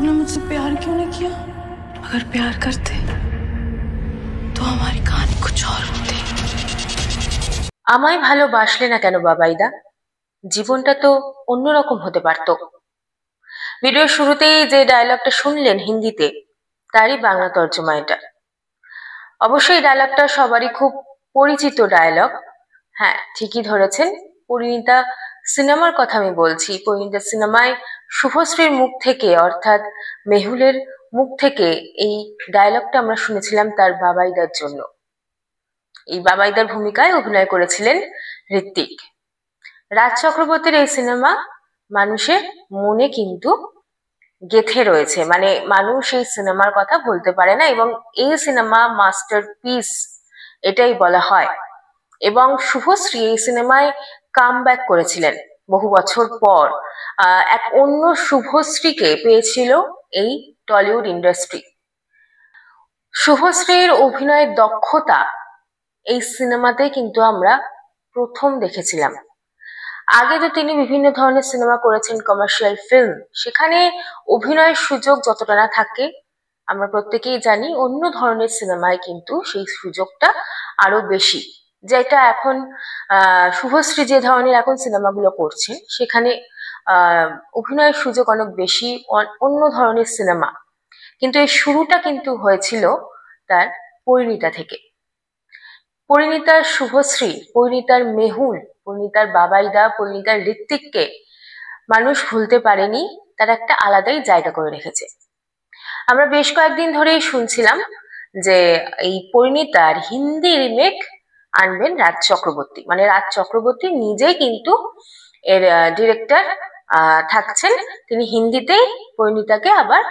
तूने मुझसे प्यार क्यों नहीं किया? अगर प्यार करते तो हमारी कहानी कुछ और होती। আমায় ভালোবাসলে না কেন বাবাইদা? জীবনটা তো অন্যরকম হতে পারতো। ভিডিওর শুরুতেই যে ডায়লগটা শুনলেন হিন্দিতে, তারই বাংলা তর্জমা এটা। অবশ্যই ডায়লগটা সবারই খুব পরিচিত ডায়লগ। হ্যাঁ, ঠিকই ধরেছেন, পরিণীতা সিনেমার কথা আমি বলছি। পরিণীতা সিনেমায় শুভশ্রীর মুখ থেকে, অর্থাৎ মেহুলের মুখ থেকে এই ডায়লগটা আমরা শুনেছিলাম তার বাবাইদার জন্য। এই বাবাইদার ভূমিকায় অভিনয় করেছিলেন ঋত্বিক। রাজ চক্রবর্তীর এই সিনেমা মানুষের মনে কিন্তু গেঁথে রয়েছে, মানে মানুষ এই সিনেমার কথা বলতে পারে না, এবং এই সিনেমা মাস্টারপিস এটাই বলা হয়। এবং শুভশ্রী এই সিনেমায় কামব্যাক করেছিলেন বহু বছর পর। এক অন্য শুভশ্রীকে পেয়েছিল এই টলিউড ইন্ডাস্ট্রি। শুভশ্রীর অভিনয়ের দক্ষতা এই সিনেমাতে কিন্তু আমরা প্রথম দেখেছিলাম। আগে তো তিনি বিভিন্ন ধরনের সিনেমা করেছেন, কমার্শিয়াল ফিল্ম, সেখানে অভিনয়ের সুযোগ যতটা না থাকে আমরা প্রত্যেকেই জানি, অন্য ধরনের সিনেমায় কিন্তু সেই সুযোগটা আরো বেশি। যেটা এখন শুভশ্রী যে ধরনের এখন সিনেমাগুলো করছেন, সেখানে অভিনয়ের সুযোগ অনেক বেশি অন্য ধরনের সিনেমা। কিন্তু এই শুরুটা কিন্তু হয়েছিল তার পরিণীতা থেকে। পরিণীতার শুভশ্রী, পরিণীতার মেহুল, পরিণীতার বাবাইদা, পরিণীতার ঋত্বিককে মানুষ ভুলতে পারেনি, তার একটা আলাদাই জায়গা করে রেখেছে। আমরা বেশ কয়েকদিন ধরেই শুনছিলাম যে এই পরিণীতার হিন্দি রিমেক আনবেন রাজ চক্রবর্তী, মানে রাজ চক্রবর্তী নিজেই কিন্তু এর ডিরেক্টর থাকছেন। তিনি হিন্দিতেই পরিণীতাকে আবার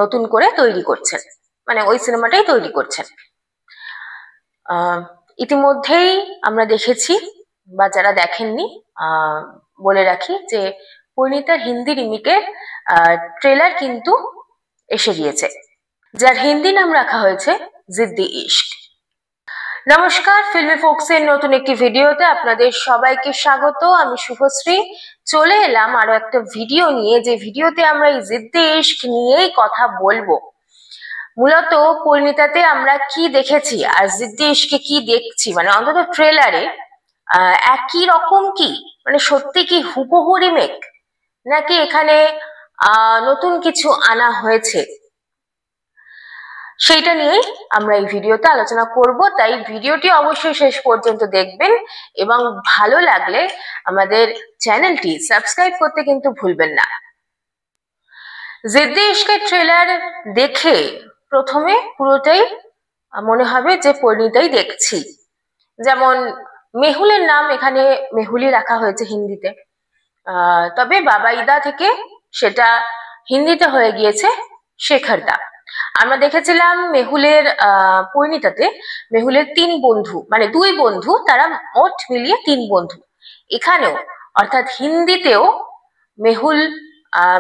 নতুন করে তৈরি করছেন, মানে ওই সিনেমাটাই তৈরি করছেন। ইতিমধ্যেই আমরা দেখেছি, বা যারা দেখেননি বলে রাখি, যে পরিণীতার হিন্দি রিমেকের ট্রেলার কিন্তু এসে গিয়েছে, যার হিন্দি নাম রাখা হয়েছে জিদ্দি ইশক। নমস্কার, ফিল্মি ফোকসের নতুন একটি ভিডিওতে আপনাদের সবাইকে স্বাগত। আমি শুভশ্রী চলে এলাম আরো একটা ভিডিও নিয়ে, যে ভিডিওতে আমরা এই জিদ্দি ইশক নিয়েই কথা বলবো। মূলত পরিণীতাতে আমরা কি দেখেছি আর জিদ্দি ইশকে কি দেখছি, মানে অন্তত ট্রেলারে একই রকম কি, মানে সত্যি কি হুবহু রিমেক, নাকি এখানে নতুন কিছু আনা হয়েছে, সেইটা নিয়েই আমরা এই ভিডিওতে আলোচনা করব। তাই ভিডিওটি অবশ্যই শেষ পর্যন্ত দেখবেন, এবং ভালো লাগলে আমাদের চ্যানেলটি সাবস্ক্রাইব করতে কিন্তু ভুলবেন না। জিদ্দি ইশকের ট্রেলার দেখে প্রথমে পুরোটাই মনে হবে যে পরিণীতাই দেখছি। যেমন মেহুলের নাম এখানে মেহুলি রাখা হয়েছে হিন্দিতে, তবে বাবাইদা থেকে সেটা হিন্দিতে হয়ে গিয়েছে শেখরদা। আমরা দেখেছিলাম মেহুলের পরিণীতাতে মেহুলের 3 বন্ধু, মানে 2 বন্ধু, তারা মোট মিলিয়ে 3 বন্ধু। এখানেও অর্থাৎ হিন্দিতেও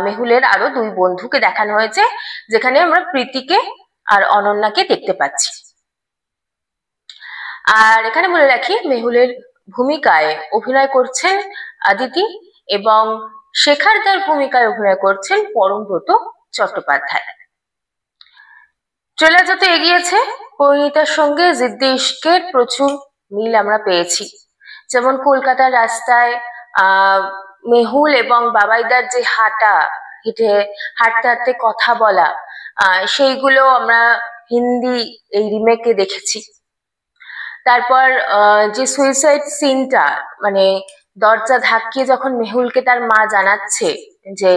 মেহুলের আরো 2 বন্ধুকে দেখানো হয়েছে, যেখানে আমরা প্রীতিকে আর অনন্যাকে দেখতে পাচ্ছি। আর এখানে বলে রাখি, মেহুলের ভূমিকায় অভিনয় করছেন আদিতি, এবং শেখরদার ভূমিকায় অভিনয় করছেন পরমব্রত চট্টোপাধ্যায়। ট্রেলার যত এগিয়েছে, পরিণীতার সঙ্গে জিদ্দি ইশকের প্রচুর মিল আমরা পেয়েছি। যেমন কলকাতার রাস্তায় মেহুল এবং বাবাইদার যে হাঁটতে হাঁটতে কথা বলা, সেইগুলো আমরা হিন্দি এই রিমেকে দেখেছি। তারপর যে সুইসাইড সিনটা, মানে দরজা ধাক্কিয়ে যখন মেহুলকে তার মা জানাচ্ছে যে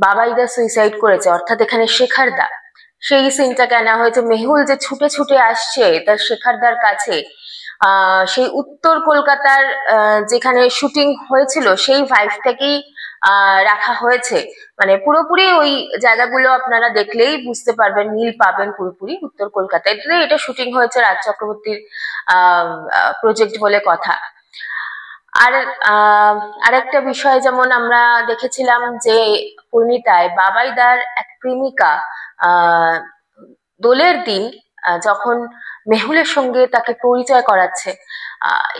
বাবাইদা সুইসাইড করেছে, অর্থাৎ এখানে শেখরদা, সেই সিনটাকে আনা হয়েছে। মেহুল যে ছুটে ছুটে আসছে তার শেখরদার কাছে, সেই উত্তর কলকাতার যেখানে শুটিং হয়েছিল সেই ভাইবটাকেই রাখা হয়েছে। মানে পুরোপুরি ওই জায়গাগুলো আপনারা দেখলেই বুঝতে পারবেন, মিল পাবেন পুরোপুরি উত্তর কলকাতায়। এটা শুটিং হয়েছে রাজ চক্রবর্তীর প্রজেক্ট বলে কথা। আর আরেকটা বিষয়, যেমন আমরা দেখেছিলাম যে পরিণীতায় বাবাইদার এক প্রেমিকা দোলের দিন যখন মেহুলের সঙ্গে তাকে পরিচয় করাচ্ছে,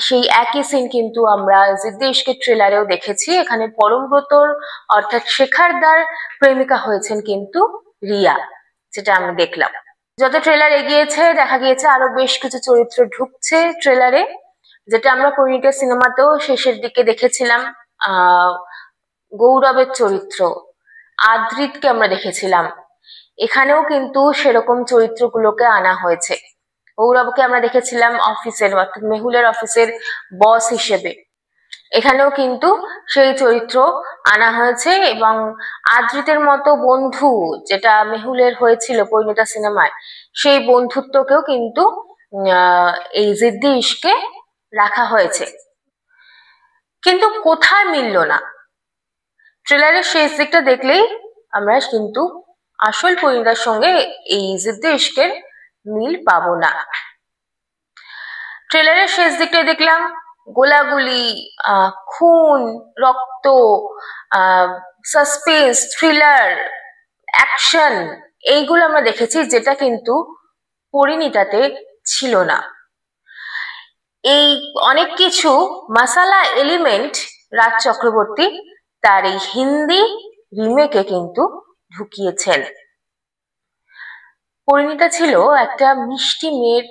সেই একই সিন কিন্তু আমরা জিদ্দি ইশকের ট্রেলারেও দেখেছি। এখানে পরমব্রতর অর্থাৎ শেখারদার প্রেমিকা হয়েছেন কিন্তু রিয়া, যেটা আমি দেখলাম। যত ট্রেলার এগিয়েছে দেখা গিয়েছে আরো বেশ কিছু চরিত্র ঢুকছে ট্রেলারে, যেটা আমরা পরিণীতা সিনেমাতেও শেষের দিকে দেখেছিলাম। গৌরবের চরিত্র আদ্রিতকে আমরা দেখেছিলাম, এখানেও কিন্তু সেরকম চরিত্রগুলোকে আনা হয়েছে। গৌরবকে আমরা দেখেছিলাম অফিসের অর্থাৎ মেহুলের অফিসের বস হিসেবে, এখানেও কিন্তু সেই চরিত্র আনা হয়েছে। এবং আদ্রিতের মতো বন্ধু যেটা মেহুলের হয়েছিল পরিণীতা সিনেমায়, সেই বন্ধুত্বকেও কিন্তু এই জিদ্দি ইশকে রাখা হয়েছে। কিন্তু কোথায় মিলল না, ট্রেলারের শেষ দিকটা দেখলেই আমরা কিন্তু আসল পরিণীতার সঙ্গে এই জিদ্দি ইশকের মিল পাবো না। ট্রেলারের শেষ দিকটা দেখলাম গোলাগুলি, খুন, রক্ত, সাসপেন্স, থ্রিলার, অ্যাকশন, এইগুলো আমরা দেখেছি, যেটা কিন্তু পরিণীতাতে ছিল না। এই অনেক কিছু মশালা এলিমেন্ট রাজ চক্রবর্তী তার এই হিন্দি রিমেকে কিন্তু ঢুকিয়েছেন। পরিণীতা ছিল একটা মিষ্টি মেয়ের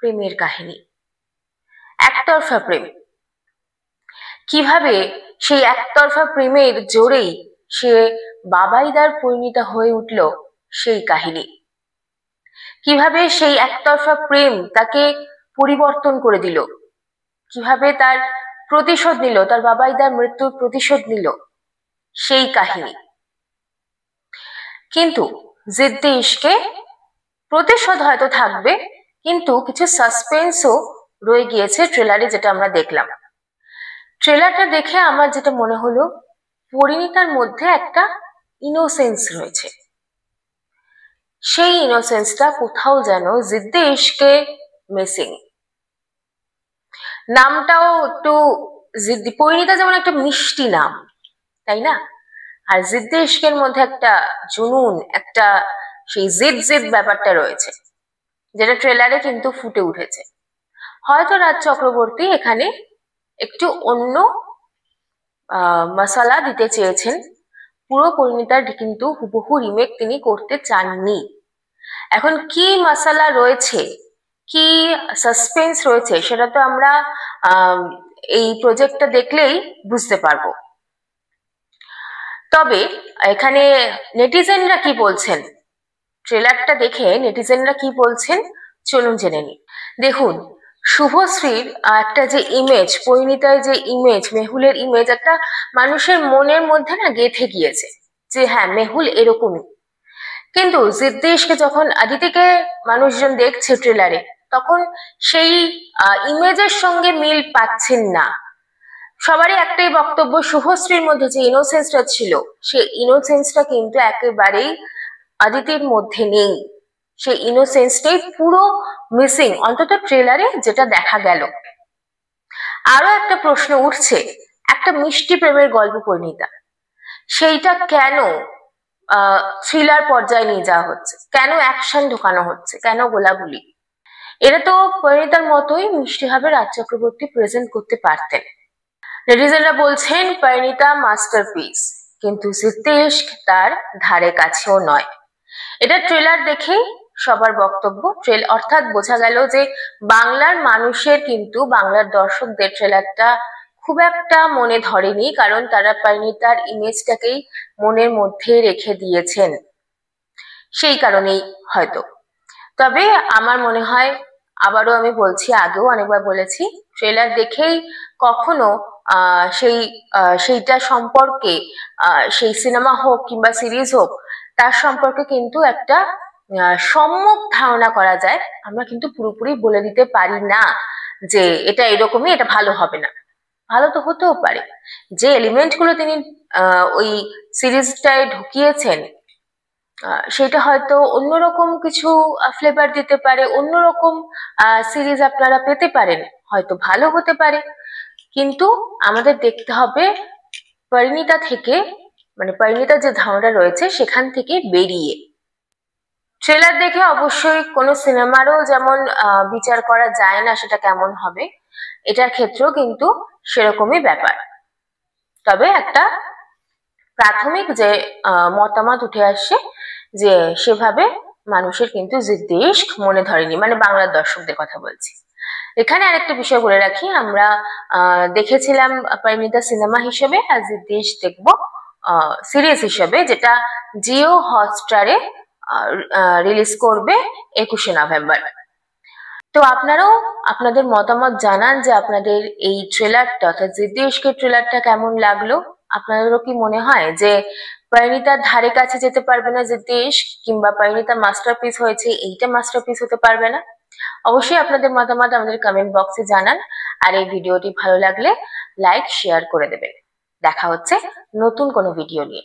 প্রেমের কাহিনী, একতরফা প্রেম। কিভাবে সেই একতরফা প্রেমের জোরেই সে বাবাইদার পরিণীতা হয়ে উঠল সেই কাহিনী। কিভাবে সেই একতরফা প্রেম তাকে পরিবর্তন করে দিল, কিভাবে তার প্রতিশোধ নিল, তার বাবাইদার মৃত্যুর প্রতিশোধ নিল, সেই কাহিনী। কিন্তু জিদ্দি ইশকে প্রতিশোধ হয়তো থাকবে, কিন্তু কিছু সাসপেন্সও রয়ে গিয়েছে ট্রেলারে, যেটা আমরা দেখলাম। ট্রেলারটা দেখে আমার যেটা মনে হলো, পরিণীতার মধ্যে একটা ইনোসেন্স রয়েছে, সেই ইনোসেন্সটা কোথাও যেন জিদ্দি ইশকে মিসিং। নামটাও একটু জিদ্দি, পরিণীতা যেমন একটা মিষ্টি নাম, তাই না? আর জিদ্দি ইশকের মধ্যে একটা জুনুন, একটা সেই জিদ জিদ ব্যাপারটা রয়েছে, যেটা ট্রেলারে কিন্তু ফুটে উঠেছে। হয়তো রাজ চক্রবর্তী এখানে একটু অন্য মশালা দিতে চেয়েছেন, পুরো পরিণীতার কিন্তু হুবহু রিমেক তিনি করতে চাননি। এখন কি মশালা রয়েছে, কি সাসপেন্স রয়েছে, সেটা তো আমরা এই প্রজেক্টটা দেখলেই বুঝতে পারবো। তবে এখানে নেটিজেনরা কি বলছেন, ট্রেলারটা দেখে নেটিজেনরা কি বলছেন চলুন জেনে নিই। দেখুন, শুভশ্রীর একটা যে ইমেজ, পরিণীতার যে ইমেজ, মেহুলের ইমেজ, একটা মানুষের মনের মধ্যে না গেঁথে গিয়েছে যে হ্যাঁ মেহুল এরকমই। কিন্তু জিদ্দি ইশকে যখন আদিতিকে মানুষজন দেখছে ট্রেলারে, তখন সেই ইমেজের সঙ্গে মিল পাচ্ছেন না। সবারই একটাই বক্তব্য, শুভশ্রীর মধ্যে যে ইনোসেন্সটা ছিল, সেই ইনোসেন্সটা কিন্তু একেবারেই আদিতির মধ্যে নেই। সেই ইনোসেন্সটাই পুরো মিসিং, অন্তত ট্রেলারে যেটা দেখা গেল। আরো একটা প্রশ্ন উঠছে, একটা মিষ্টি প্রেমের গল্প পরিণীতা, সেইটা কেন থ্রিলার পর্যায়ে নিয়ে যাওয়া হচ্ছে, কেন অ্যাকশন ঢোকানো হচ্ছে, কেন গোলাগুলি? এটা তো পরিণীতার মতোই মিষ্টিভাবে রাজ চক্রবর্তী প্রেজেন্ট করতে পারতেন। নেটিজেনরা বলছেন পরিণীতা মাস্টারপিস, কিন্তু জিদ্দি ইশক তার ধারে কাছেও নয়। এটা ট্রেলার দেখেই সবার বক্তব্য, অর্থাৎ বোঝা গেল যে বাংলার মানুষের কিন্তু, বাংলার দর্শকদের ট্রেলারটা খুব একটা মনে ধরেনি, কারণ তারা পরিণীতার ইমেজটাকেই মনের মধ্যে রেখে দিয়েছেন, সেই কারণেই হয়তো। তবে আমার মনে হয়, আবারও আমি বলছি, আগেও অনেকবার বলেছি, ট্রেলার দেখেই কখনো সেইটা সম্পর্কে, সেই সিনেমা হোক কিংবা সিরিজ হোক, তার সম্পর্কে কিন্তু একটা সম্যক ধারণা করা যায়। আমরা কিন্তু পুরোপুরি বলে দিতে পারি না যে এটা এরকমই, এটা ভালো হবে না। ভালো তো হতেও পারে, যে এলিমেন্ট গুলো তিনি ওই সিরিজটায় ঢুকিয়েছেন সেটা হয়তো অন্যরকম কিছু ফ্লেভার দিতে পারে, অন্যরকম সিরিজ আপনারা পেতে পারেন, হয়তো ভালো হতে পারে। কিন্তু আমাদের দেখতে হবে পরিণীতা থেকে, মানে পরিণীতার যে ধারণা রয়েছে সেখান থেকে বেরিয়ে। ট্রেলার দেখে অবশ্যই কোনো সিনেমারও যেমন বিচার করা যায় না সেটা কেমন হবে, এটার ক্ষেত্রেও কিন্তু সেরকমই ব্যাপার। তবে একটা প্রাথমিক যে মতামত উঠে আসছে যে সেভাবে মানুষের কিন্তু জিদ্দ ইশক মনে ধরেনি, মানে বাংলার দর্শকদের কথা বলছি। এখানে আরেকটা বিষয় বলে রাখি, আমরা দেখেছিলাম পরিণীতা সিনেমা হিসেবে, আর জিদ্দ ইশক দেখবো সিরিজ হিসেবে, যেটা জিও হটস্টারে রিলিজ করবে 21শে নভেম্বর। তো আপনারাও আপনাদের মতামত জানান যে আপনাদের এই ট্রেলারটা অর্থাৎ জিদ্দ ইশকের ট্রেলারটা কেমন লাগলো। আপনাদেরও কি মনে হয় যে পরিণীতার ধারে কাছে যেতে পারবে না জিদ্দ ইশক, কিংবা পরিণীতা মাস্টারপিস হয়েছে এইটা মাস্টারপিস হতে পারবে না? অবশ্যই আপনাদের মতামত আমাদের কমেন্ট বক্সে জানান। আর এই ভিডিওটি ভালো লাগলে লাইক শেয়ার করে দেবেন। দেখা হচ্ছে নতুন কোনো ভিডিও নিয়ে।